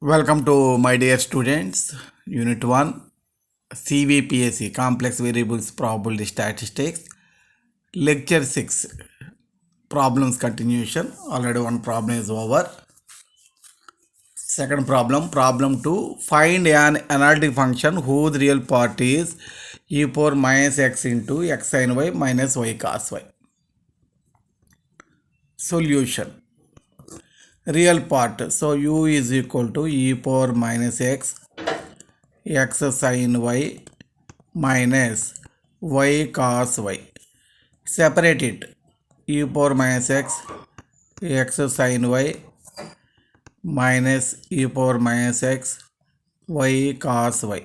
Welcome to my dear students, Unit 1, CVPSC, Complex Variables Probability Statistics, Lecture 6, Problems Continuation. Already one problem is over. Second problem 2, find an analytic function whose real part is e power minus x into x sin y minus y cos y. Solution. Real part, so u is equal to e power minus x sin y minus y cos y. Separate it. E power minus x sin y minus e power minus x y cos y.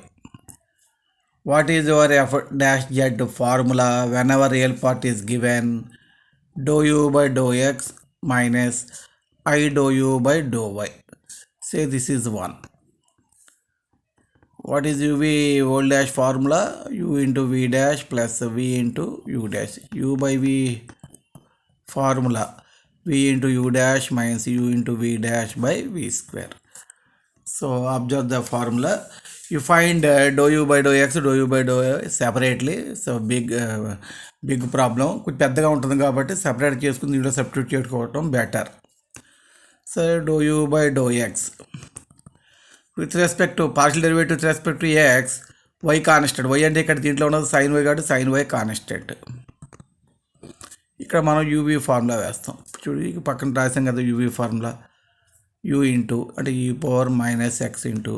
What is your f dash z formula whenever real part is given? Dou u by dou x minus I dou u by dou y. Say this is 1. What is uv old dash formula? U into v dash plus v into u dash. U by v formula v into u dash minus u into v dash by v square. So observe the formula. You find dou u by dou x, dou u by dou y separately. So big problem. కొంచెం పెద్దగా ఉంటుంది కాబట్టి separate చేసుకుని దీంట్లో substitute చేసుకోవటం better. So dou u by dou x with respect to partial derivative with respect to x, y constant. y అంటే ఇక్కడ దీంట్లో ఉన్నది sin y కాబట్టి sin y కాన్స్టెంట్. ఇక్కడ మనం యూవీ ఫార్ములా వేస్తాం. చూడు పక్కన రాసాం కదా యూవీ ఫార్ములా. u ఇంటూ అంటే e power minus x into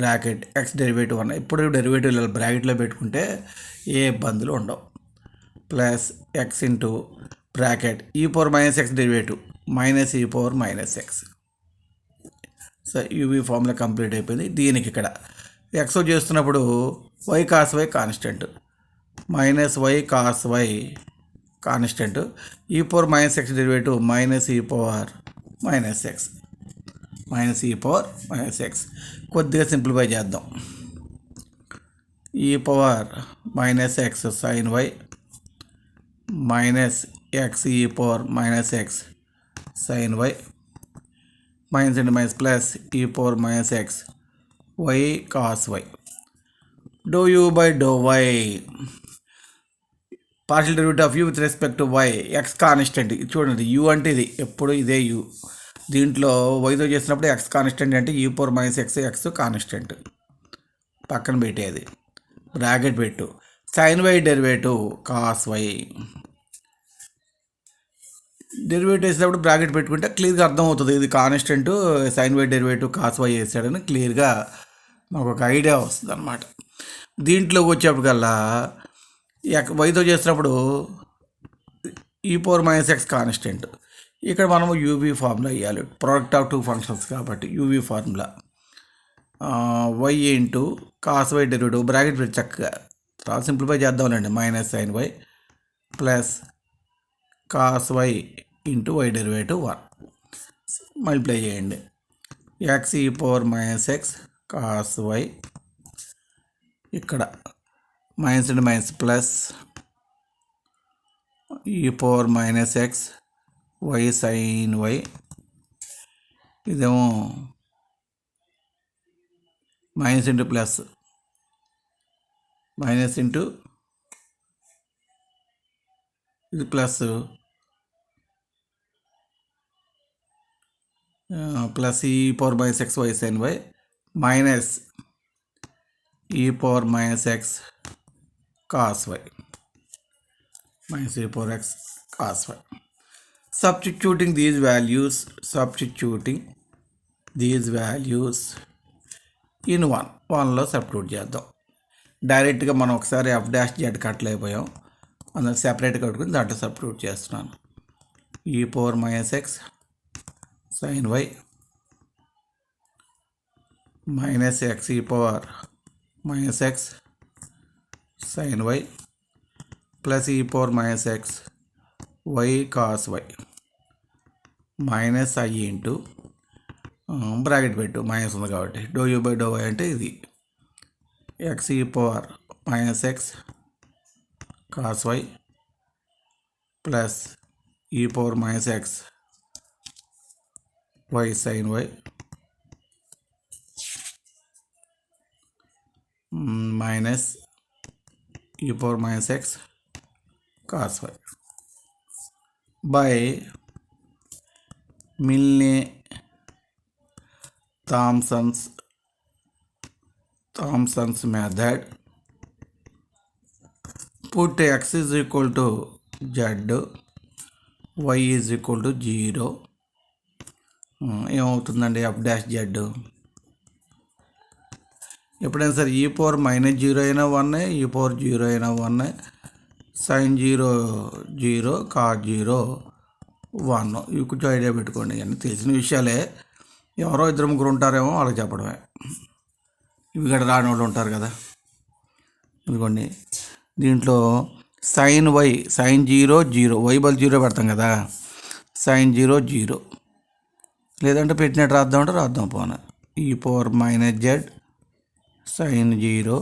bracket x derivative అన్న ఇప్పుడు డెరివేటివ్ బ్రాకెట్లో పెట్టుకుంటే ఏ ఇబ్బందులు ఉండవు. Plus x into bracket e power minus x derivative minus e power minus x. So UV formula complete అయిపోయింది. దీనికి ఇక్కడ ఎక్స్ చేస్తున్నప్పుడు y cos y constant minus y cos y constant e power minus x derivative minus e power minus x కొద్దిగా simplify చేద్దాం. E power minus x sine y minus x e power minus x sine y minus and minus plus e power minus x y cos y. Do u by do y partial derivative of u with respect to y x constant. చూడండి u అంటే ఇది ఎప్పుడు ఇదే you. దీంట్లో వైతో చేసినప్పుడు x constant అంటే e power minus X constant పక్కన పెట్టేది బ్రాకెట్ పెట్టు. Sine y derivative cos y derivative వేసేటప్పుడు బ్రాకెట్ పెట్టుకుంటే క్లియర్గా అర్థమవుతుంది ఇది constant sine y derivative cos y వేసాడని క్లియర్గా మాకు ఒక ఐడియా వస్తుంది అన్నమాట. దీంట్లోకి వచ్చేప్పటికల్లా వైతో చేసినప్పుడు ఈ పవర్ మైనస్ ఎక్స్ కాన్స్టెంట్. ఇక్కడ మనము యూవీ ఫార్ములా వేయాలి. ప్రోడక్ట్ ఆఫ్ టూ ఫంక్షన్స్ కాబట్టి UV formula y into cos y derivative bracket పెట్టి చక్కగా తర్వాత సింప్లిఫై చేద్దాంలేండి. Minus sine y plus cos y into y derivative 1 multiply చేయండి. X e power minus x cos y ఇక్కడ minus and minus plus e power minus x y sine y ఇదేమో minus into plus minus into ఇది plus plus e power minus x y sine y minus e power minus x cos y minus e power x cos y. Substituting these values in 1లో substitute చేద్దాం. డైరెక్ట్గా మనం ఒకసారి F dash Z కట్టలేకపోయాం, అందులో సెపరేట్గా కట్టుకుని దాంట్లో సబ్స్టిట్యూట్ చేస్తున్నాను. E power minus x sine y minus x e power minus x sine y plus e power minus x y cos y minus i into bracket పెట్టు మైనస్ ఉంది కాబట్టి do u by do y అంటే ఇది x e power minus x cos y plus e power minus x y sine y minus e power minus x cos y by Milne Thomson's method. Put x is equal to z, y is equal to 0. ఏమవుతుందండి F dash Z ఎప్పుడైనా సరే ఈ power minus zero అయినా one, ఈ power zero అయినా one, sign zero zero, cos zero one. ఇవి కొంచెం idea పెట్టుకోండి. అన్నీ తెలిసిన విషయాలే. ఎవరో ఇద్దరు ముగ్గురు ఉంటారేమో వాళ్ళకి చెప్పడమే. ఇవి కూడా రాని వాళ్ళు ఉంటారు కదా. ఇదిగోండి దీంట్లో sine y, sine zero zero, y బల్ జీరో పెడతాం కదా, సైన్ జీరో జీరో, లేదంటే పెట్టినట్టు రాద్దామంటే రాద్దాం. పోనా e power minus z sine zero,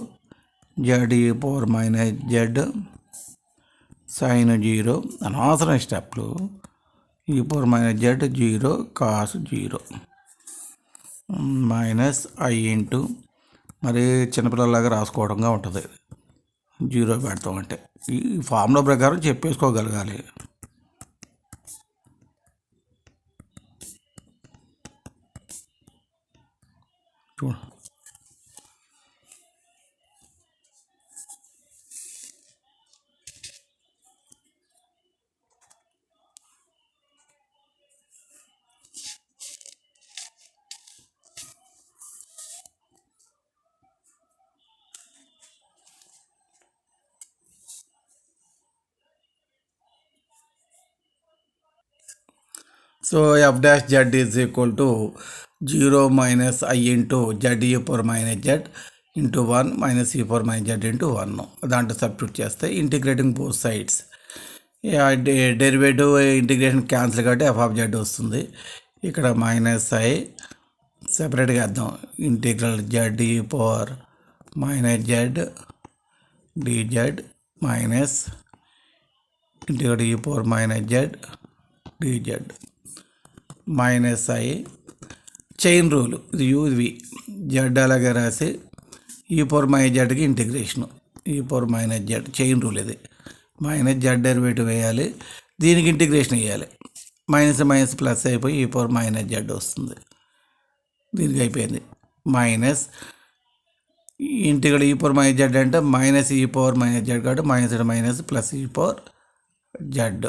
z e power minus z sine zero, అనవసరం స్టెప్లు. E power minus z zero cos zero minus i into, మరి చిన్నపిల్లలాగా రాసుకోవడంగా ఉంటుంది. జీరో పెడతామంటే ఈ ఫార్ములా ప్రకారం చెప్పేసుకోగలగాలి. చూడు so f dash z is equal to 0 minus i into z e power minus z into 1 minus e power minus z into 1. దాంట్లో substitute చేస్తే integrating both sides, derivative integration cancel కాబట్టి f of z వస్తుంది. ఇక్కడ minus i సెపరేట్గా వేద్దాం. Integral z e power minus z dz minus integral e power minus z dz minus i chain rule, ఇది u ఇది Z అలాగే రాసి ఈ పవర్ మైనస్ జెడ్కి ఇంటిగ్రేషను, ఈ power minus Z chain rule. ఇది మైనస్ జెడ్ డెరివేటివ్ వేయాలి, దీనికి integration వేయాలి. మైనస్ మైనస్ ప్లస్ అయిపోయి ఈ పవర్ మైనస్ జెడ్ వస్తుంది. దీనికి అయిపోయింది. Minus integral e power minus z అంటే minus e power minus z కాబట్టి minus minus plus e power z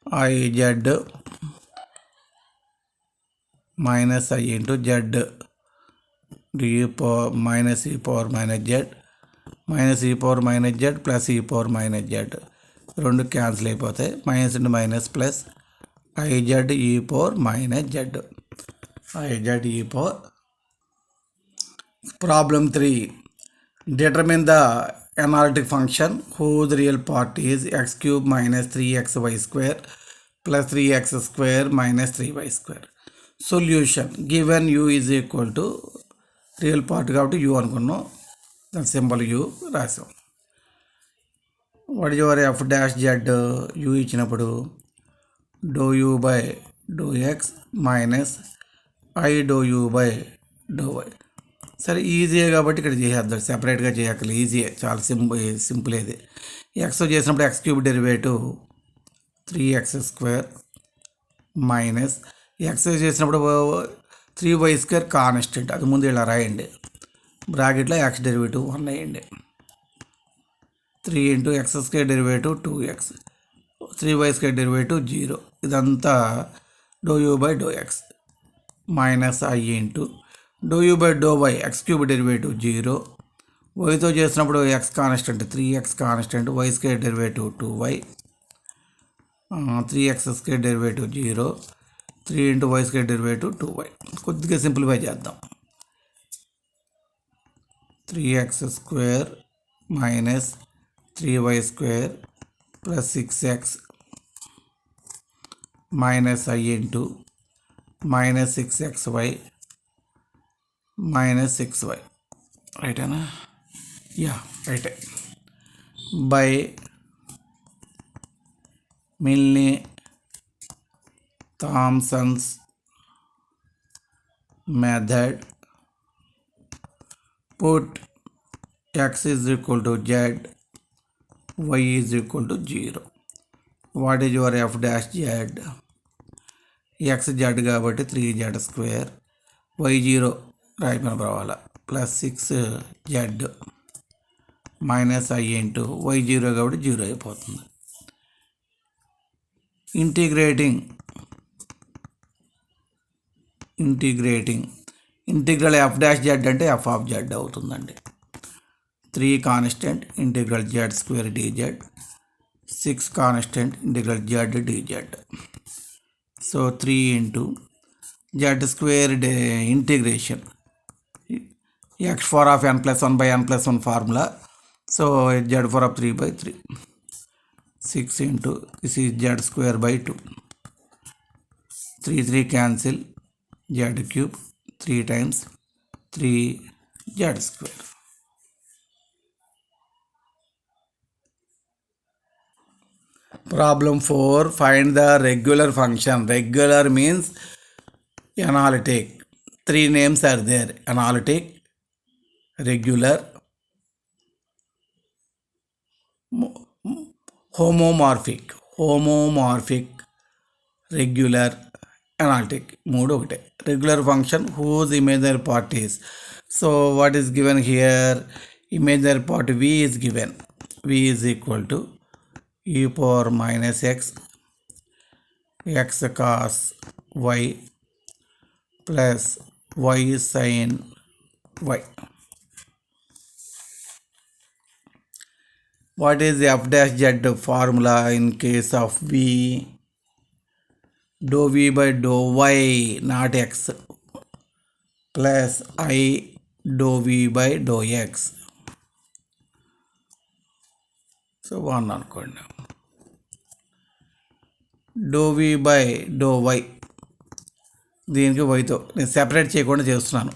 i z minus i into z d power minus e power minus z minus e power minus z plus e power minus z రెండు cancel అయిపోతాయి. Minus into minus plus i z e power minus z i z e power. Problem 3. Determine the analytic function whose real part is x cube minus 3xy square plus 3x square minus 3y square. Solution. Given u is equal to real part కాబట్టి u అనుకున్నాం, దాని symbol u రాసాం. What your f dash z u ఇచ్చినప్పుడు do u by do x minus I do u by do y. సరే ఈజీయే కాబట్టి ఇక్కడ చేసేద్దాం, సెపరేట్గా చేయక్కర్లేదు, ఈజీయే, చాలా సింపుల్ ఇది. ఎక్స్ చేసినప్పుడు X cube derivative 3x square minus X చేసినప్పుడు 3y స్క్వేర్ కాన్స్టెంట్, అది ముందు ఇలా రాయండి, బ్రాకెట్లో ఎక్స్ డెరివేటివ్ 1 వేయండి. 3 into x square derivative 2x, 3y square derivative 0. ఇదంతా do u by do x minus i into do u by do y x cube derivative 0. వైతో చేసినప్పుడు x constant 3x constant, y square derivative 2y, 3x square derivative 0, 3 into y square derivative 2y. కొద్దిగా simplify చేద్దాం. 3x square minus 3y square plus 6x minus i into minus 6xy minus 6y. రైటేనా? Yeah రైటే. By Milne Thomsons method put x is equal to z, y is equal to 0. What is your f dash z? x z కాబట్టి 3z square, y 0 right మన రావాలా plus 6z minus i into y 0 కాబట్టి 0 అయిపోతుంది. Integrating integral f dash z అంటే f of z అవుతుందండి. 3 constant integral z square dz, 6 constant integral z dz. So 3 into z square integration x power of n plus 1 by n plus 1 formula. So z power of 3 by 3. 6 into this is z square by 2. 3 cancel, z cube 3 times 3 z square. Problem 4. Find the regular function. Regular means analytic. 3 names are there: analytic, regular, homomorphic, regular, analytic. మూడు ఒకటే. Regular function whose imaginary part is. So what is given here? Imaginary part v is given. V is equal to e power minus x cos y plus y sin y. What is the f dash z formula in case of v? Dou v by dou y not x plus I dou v by dou x. So 1 అనుకోండి. dou v by dou y దీనికి వైతో నేను separate చేయకుండా చేస్తున్నాను.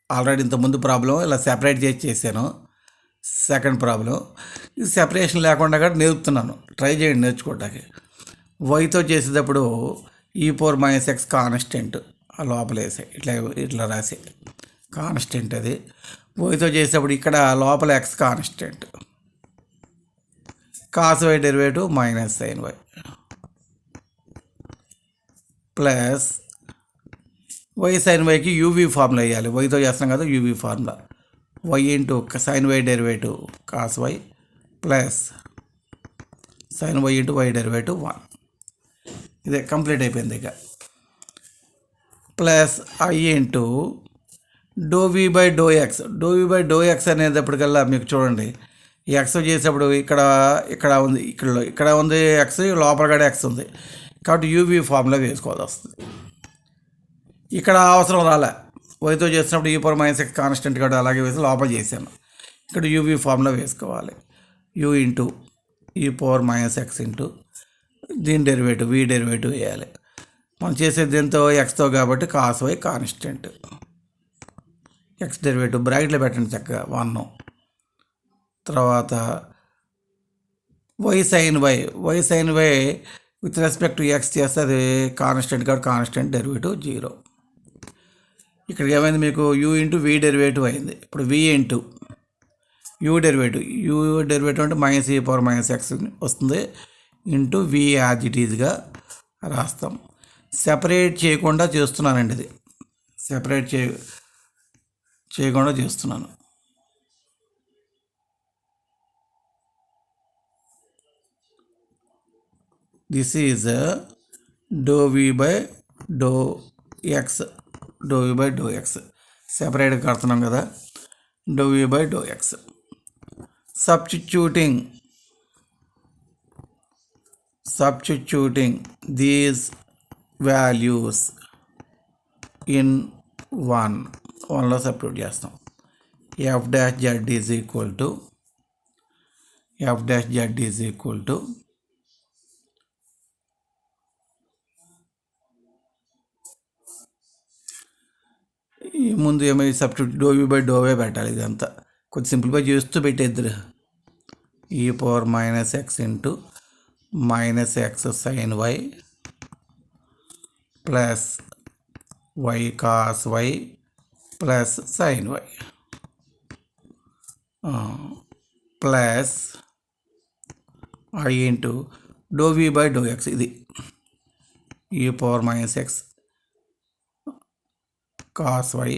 Already ఇంతకుముందు problem ఇలా separate చేశాను. Second problem ఇది separation లేకుండా కూడా నేర్పుతున్నాను. ట్రై చేయండి నేర్చుకోవడానికి. వైతో చేసేటప్పుడు ఈ పవర్ మైనస్ ఎక్స్ కాన్స్టెంట్ ఆ లోపల వేసే ఇట్లా రాసే కాన్స్టెంట్ అది. వైతో చేసేటప్పుడు ఇక్కడ లోపల x constant, cos y derivative minus sine y plus y sine వైకి యూవీ ఫార్ములా వేయాలి. వైతో చేస్తున్నాం కదా UV formula. Y into sine y derivative cos y plus sine y into y derivative 1. ఇదే కంప్లీట్ అయిపోయింది. ఇక plus I into do v by do x. Do v by do x అనేటప్పటికల్లా మీకు చూడండి ఎక్స్ చేసేటప్పుడు ఇక్కడ ఉంది, ఇక్కడ ఉంది ఎక్స్, లోపల కూడా ఎక్స్ ఉంది కాబట్టి యూవీ ఫార్ములా వేసుకోవాల్సి వస్తుంది. ఇక్కడ అవసరం రాలే. వైతో చేసినప్పుడు ఈ పవర్ మైనస్ ఎక్స్ కాన్స్టెంట్ కూడా అలాగే వేసి లోపల చేశాను. ఇక్కడ యూవీ ఫార్ములా వేసుకోవాలి. U into e power minus x into దీని డెరివేటివ్ వి డెరివేటివ్ వేయాలి. మనం చేసేది దీంతో ఎక్స్తో కాబట్టి cos y constant, x derivative బ్రాకెట్లో పెట్టండి చక్కగా 1. తర్వాత y sine y with respect to x చేస్తే అది కాన్స్టెంట్ కాబట్టి కాన్స్టెంట్ డెరివేటివ్ 0. ఇక్కడికి ఏమైంది మీకు యూ ఇంటూ వి డెరివేటివ్ అయింది. ఇప్పుడు వి ఇంటూ యూ డెరివేటివ్ అంటే minus e power minus x వస్తుంది ఇంటూ వి యాజ్ ఇట్ ఈజ్గా రాస్తాం. సెపరేట్ చేయకుండా చేస్తున్నానండి. ఇది సెపరేట్ చేయకుండా చేస్తున్నాను. This is do v by do x, do v by do x సెపరేట్గా కడుతున్నాం కదా. Do v by do x substituting these values in 1లో సబ్స్టిట్యూట్ చేస్తాం. F dash z is equal to ఈ ముందు ఏమై సబ్స్టిట్యూట్ డో వి బై డోవే పెట్టాలి. ఇదంతా కొంచెం సింప్లిఫై చేస్తూ పెట్టేద్దరు. E power minus x into minus x sine y plus y cos y plus sine y plus I into do v by do x, ఇది e power minus x cos y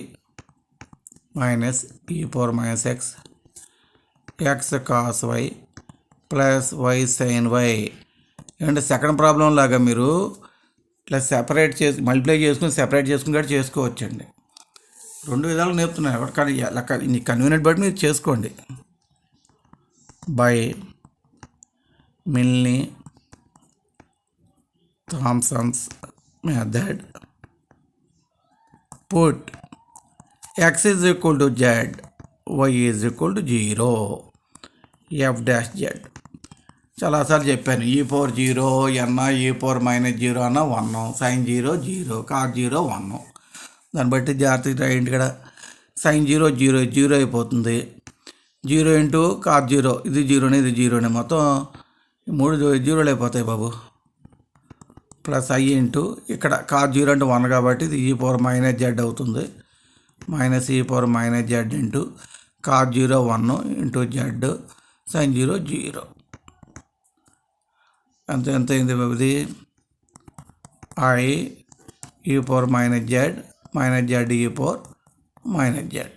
minus e power minus x x cos y plus y sine y. అంటే second problem లాగా మీరు ఇట్లా separate చేసి multiply చేసుకుని separate చేసుకుని కూడా చేసుకోవచ్చండి. రెండు విధాలు నేర్పుతున్నాను, కానీ నీ కన్వీనియంట్ బట్టి మీరు చేసుకోండి. By Milne Thomson's method put x is equal to z, y is equal to 0, f dash z. చాలాసార్లు చెప్పాను, ఈ పవర్ 0 అన్నా ఈ పవర్ మైనస్ 0 అన్నా 1, సైన్ 0 0, కాస్ 0 1. దాన్ని బట్టి జాగ్రత్తగా రాయండి. ఇక్కడ సైన్ 0 0 0 అయిపోతుంది, 0 ఇంటూ కాస్ 0, ఇది 0నే ఇది 0నే, మొత్తం 3 జీరోలు అయిపోతాయి బాబు. ప్లస్ ఐ ఇంటూ ఇక్కడ కాస్ 0 అంటే 1 కాబట్టి ఇది ఈ పవర్ మైనస్ జెడ్ అవుతుంది, minus e power minus z into cos 0 1 into z sine 0 0. ఎంత అయింది బాబు ఇది? I e power minus z e power minus z.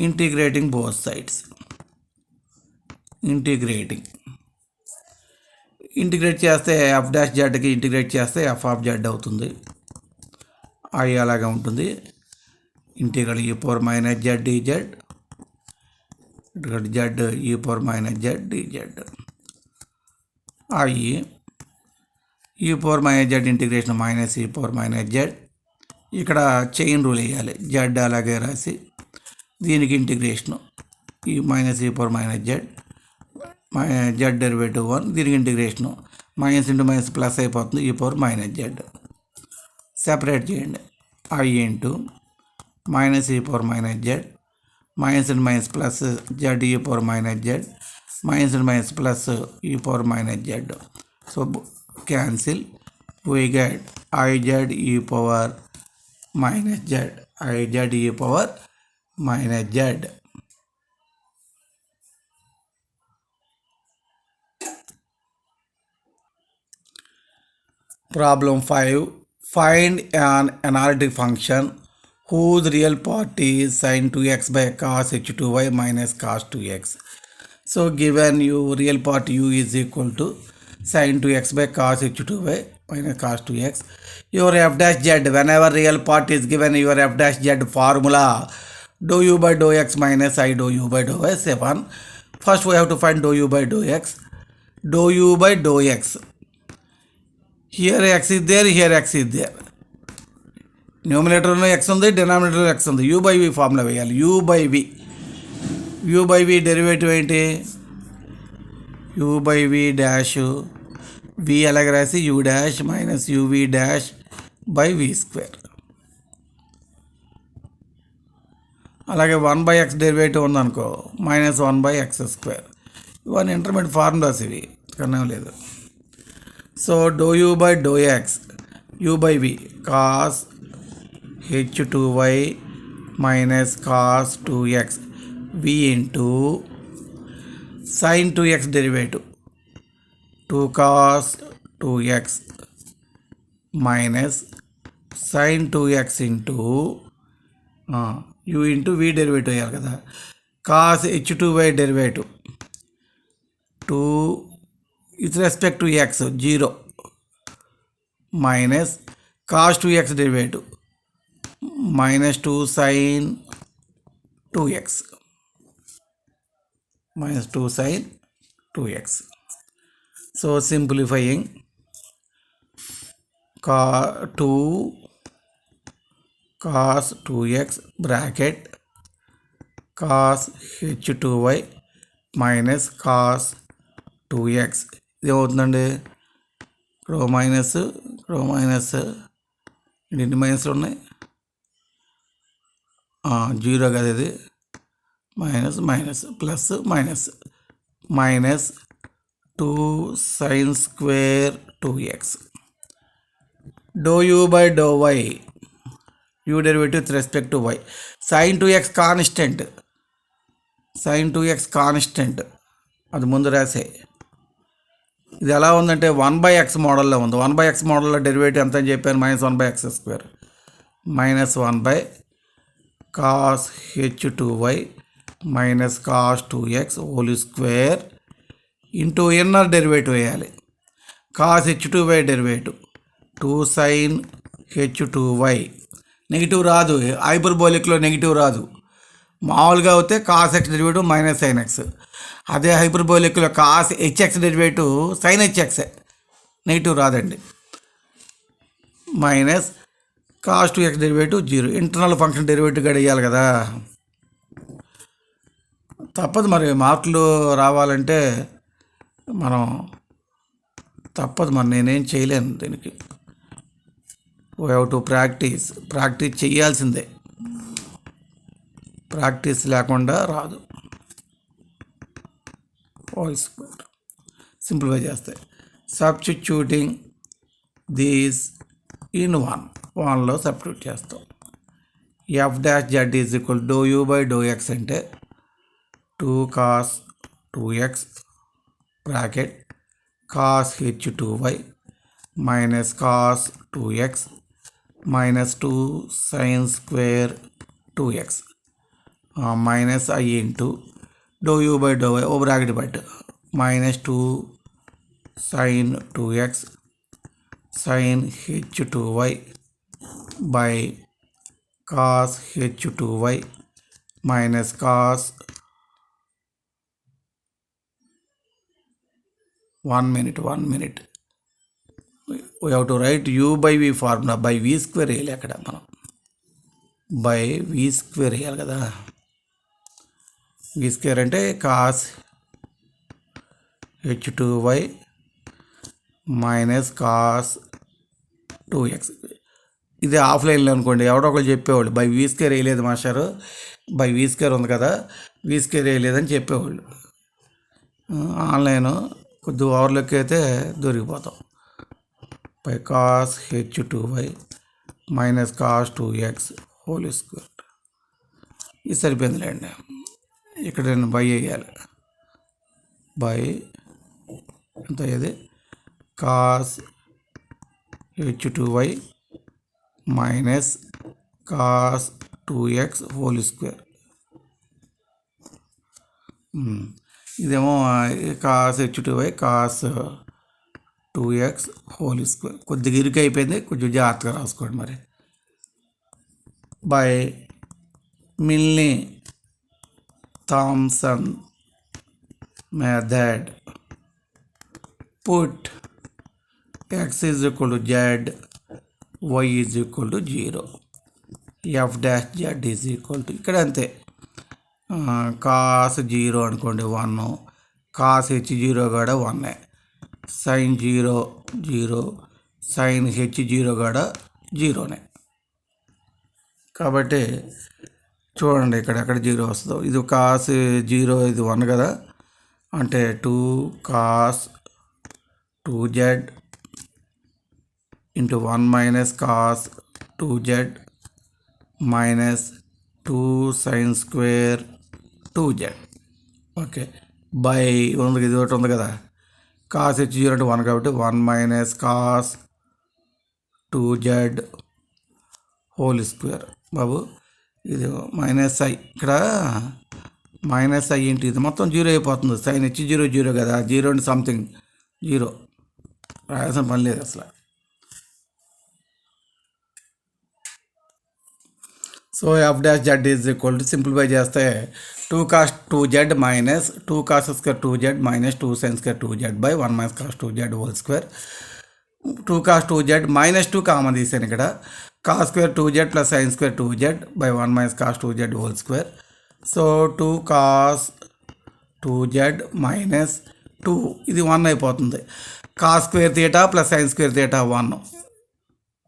Integrating both sides, integrate చేస్తే ఎఫ్ డాష్ జెడ్కి ఇంటిగ్రేట్ చేస్తే ఎఫ్ ఆఫ్ జెడ్ అవుతుంది. I అలాగే ఉంటుంది. Integral e power minus z dz, ఇక్కడ z e power minus z dz. I e power minus z integration minus e power minus z, ఇక్కడ chain rule వేయాలి, z అలాగే రాసి దీనికి integration e minus e power minus z z derivative 1, దీనికి integration minus into minus plus అయిపోతుంది, e power minus z. Separate చేయండి, I into minus e power minus z minus into minus plus z e power minus z minus into minus plus e power minus Z. So cancel, we get iz e power minus z, iz e power minus z. Problem 5. Find an analytic function whose real part is sin 2x by cos h2y minus cos 2x. So given you real part u is equal to sin 2x by cos h2y minus cos 2x. Your f dash z, whenever real part is given, your f dash z formula dou u by dou x minus I dou u by dou y. 7. First we have to find dou u by dou x. Dou u by dou x. Here x is there, here x is there. న్యూమినేటర్లో x ఉంది, డినామినేటర్లో x ఉంది. u by v formula వేయాలి. u by v derivative ఏంటి? u by v dash v అలాగే రాసి u dash minus uv dash by v square. అలాగే 1/x derivative ఉందనుకో, మైనస్ 1/x స్క్వేర్. ఇవన్నీ ఇంటర్మీడియట్ ఫార్ములాస్, ఇవి కన్నా లేదు. So do u by dou x, u by v cos h2y minus cos 2x, v into sin 2x derivative 2 cos 2x minus sin 2x into u into v derivative అయ్యాలి కదా, cos h2y derivative 2 with respect to x 0 minus cos 2x derivative minus 2 sin 2x minus 2 sin 2x. So simplifying, 2 cos 2x bracket cos h2y minus cos 2x. ఇది ఏమవుతుందండి? రో minus ఎన్ని మైనస్లు ఉన్నాయి? 0 కదా ఇది, minus plus minus 2 sin square 2x. Do u by dou y, u derivative with respect to y. Sine 2x constant, sine 2x constant అది ముందు రాసే. ఇది ఎలా ఉందంటే 1/x మోడల్లో ఉంది. 1/x మోడల్లో డెరివేటివ్ ఎంత అని చెప్పాను, -1/x², -1/cos h2y -cos 2x whole square into inner derivative వేయాలి. cos h2y derivative 2 sin h2y. Negative రాదు, హైపర్బోలిక్లో నెగిటివ్ రాదు. మామూలుగా అయితే cos x derivative -sin x. అదే హైపర్బోలిక్లో cos hx derivative sin hx, negative రాదండి. -cos 2x derivative 0. Internal function derivative కూడా వేయాలి కదా, తప్పదు మరి. మార్కులు రావాలంటే మనం తప్పదు మరి, నేనేం చేయలేను దీనికి. వీ హ్యావ్ టు ప్రాక్టీస్ చేయాల్సిందే, ప్రాక్టీస్ లేకుండా రాదు. హోల్ స్క్వేర్ సింప్లిఫై చేస్తే సబ్స్టిట్యూటింగ్ దీస్ ఇన్ 1లో సబ్స్టిట్యూట్ చేస్తాం. f' z ఈక్వల్ ∂u/∂x అంటే 2 cos 2x bracket cos h2y -cos 2x -2 sin square 2x minus I into ∂u/∂y ఓ బ్రాకెట్ పెట్టు -2 sin 2x sin h2y by cos h2y minus cos 1 minute we have to write u/v formula by v square వేయాలి. అక్కడ మనం by v square వేయాలి కదా. v square అంటే cos h2y -cos 2x. ఇది ఆఫ్లైన్లో అనుకోండి, ఎవరో ఒకరు చెప్పేవాళ్ళు బై v స్క్వేర్ వేయలేదు మాస్టారు, బై v స్క్వేర్ ఉంది కదా, v స్క్వేర్ వేయలేదని చెప్పేవాళ్ళు. ఆన్లైన్ కొద్ది ఓవర్లోకి అయితే దొరికిపోతాం. By cos h2y -cos 2x whole square. ఇది సరిపోయిందిలేండి. ఇక్కడ నేను బై వేయాలి. బై ఎంత ఇది cos h2y -cos 2x whole square. ఇదేమో cos h2y cos 2x whole square. కొద్దిగా ఇరుకు అయిపోయింది, కొంచెం జాగ్రత్తగా రాసుకోండి మరి. By Milne Thomson method put x is equal to z, y is equal to 0, f' z is equal to ఇక్కడ అంతే cos 0 అనుకోండి 1, cos h0 కూడా 1, sin 0 0, sin h0 కూడా 0నే. కాబట్టి చూడండి ఇక్కడ 0 వస్తుందో. ఇది cos 0 ఇది 1 కదా, అంటే 2 cos 2z into 1 cos 2z minus 2 sin square 2z. Okay, by ఉంది, ఇది ఒకటి ఉంది కదా, cos h0 అంటే 1 కాబట్టి 1 cos 2z హోల్ స్క్వేర్. బాబు ఇది -i, ఇక్కడ -i ఏంటి, ఇది మొత్తం 0 అయిపోతుంది. sin h0 0 కదా, 0 అంటే సంథింగ్ 0 రాయాల్సిన పని లేదు అసలు. So f' z is equal to simplify చేస్తే 2 cos 2z -2 cos square 2z -2 sin square 2z by 1 cos 2z whole square. 2 cos 2z -2 common తీసాను ఇక్కడ, cos square 2z plus sin square 2z by 1 cos 2z whole square. So 2 cos 2z -2 ఇది 1 అయిపోతుంది. cos square theta plus sin square theta 1,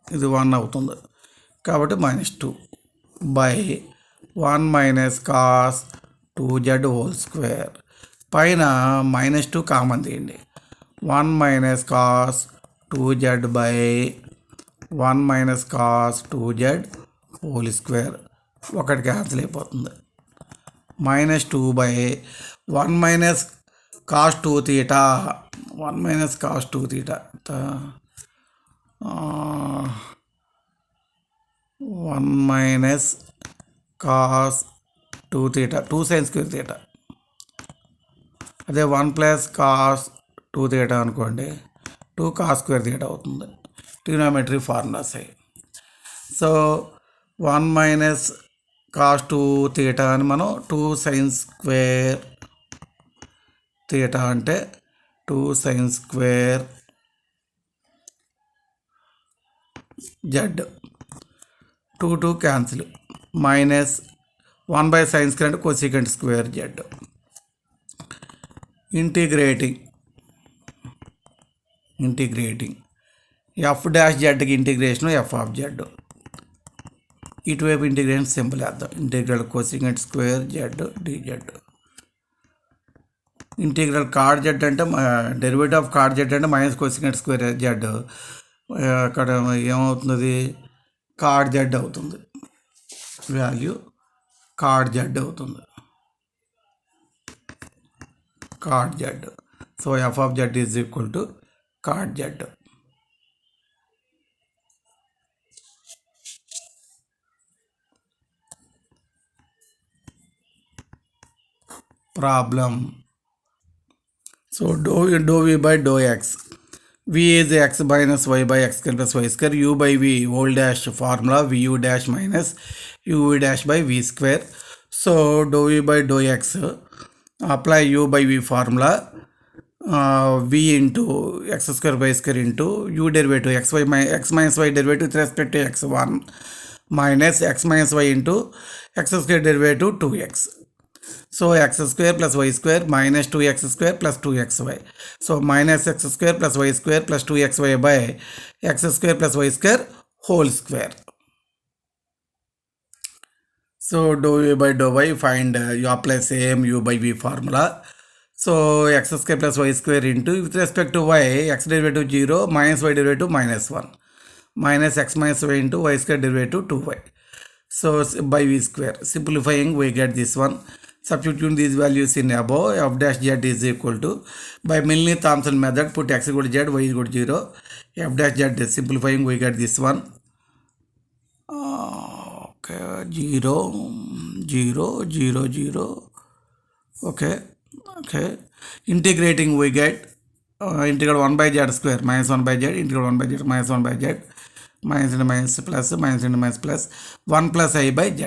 ఇది 1 అవుతుంది. కాబట్టి -2 by 1 cos 2z whole square. పైన -2 common తీయండి. 1 cos 2z by 1 cos 2z whole square ఒకటి cancel అయిపోతుంది. -2/1 minus cos 2 theta 1 minus cos 2 theta 1 minus cos 2 theta 2 sine square theta. అదే 1 plus cos 2 theta అనుకోండి 2 cos square theta అవుతుంది. Trigonometry formulas అయ్యి. So 1 minus cos 2 theta అని మనం 2 sine square theta అంటే 2 sine square Z 2 cancel minus 1 sine square అంటే cosecant square Z. Integrating f dash జెడ్కి integration f of z. ఇటువైపు integration simple వేద్దాం. Integral cosecant square z dz. Integral cot z అంటే derivative of cot z అంటే minus cosecant square z. అక్కడ ఏమవుతుంది? Cot z అవుతుంది. Value cot z అవుతుంది. Cot z. So f of z is equal to cot z. Problem. So dou v by dou x. V is x minus y by x square plus y square. U by v whole dash formula vu dash minus uv dash by v square. So dou v by dou x. Apply u by v formula. V into x square by square into u derivative x minus y derivative with respect to x1 minus x minus y into x square derivative 2x. So x square plus y square minus 2x square plus 2xy. So minus x square plus y square plus 2xy by x square plus y square whole square. So dou v by dou y, find you apply same u by v formula. So x square plus y square into with respect to y, x derivative 0 minus y derivative -1 minus x minus y into y square derivative 2y. So by v square. Simplifying, we get this one. Substitute these values in above. F dash z is equal to, by Milne-Thomson method, put x equal to z, y equal to 0. F dash z is simplifying, we get this one. Okay, 0, 0, 0, 0. Okay. Integrating, we get integral 1 by z square minus 1 by z, integral 1 by z minus 1 by z, minus into minus plus, minus into minus plus 1 plus I by z.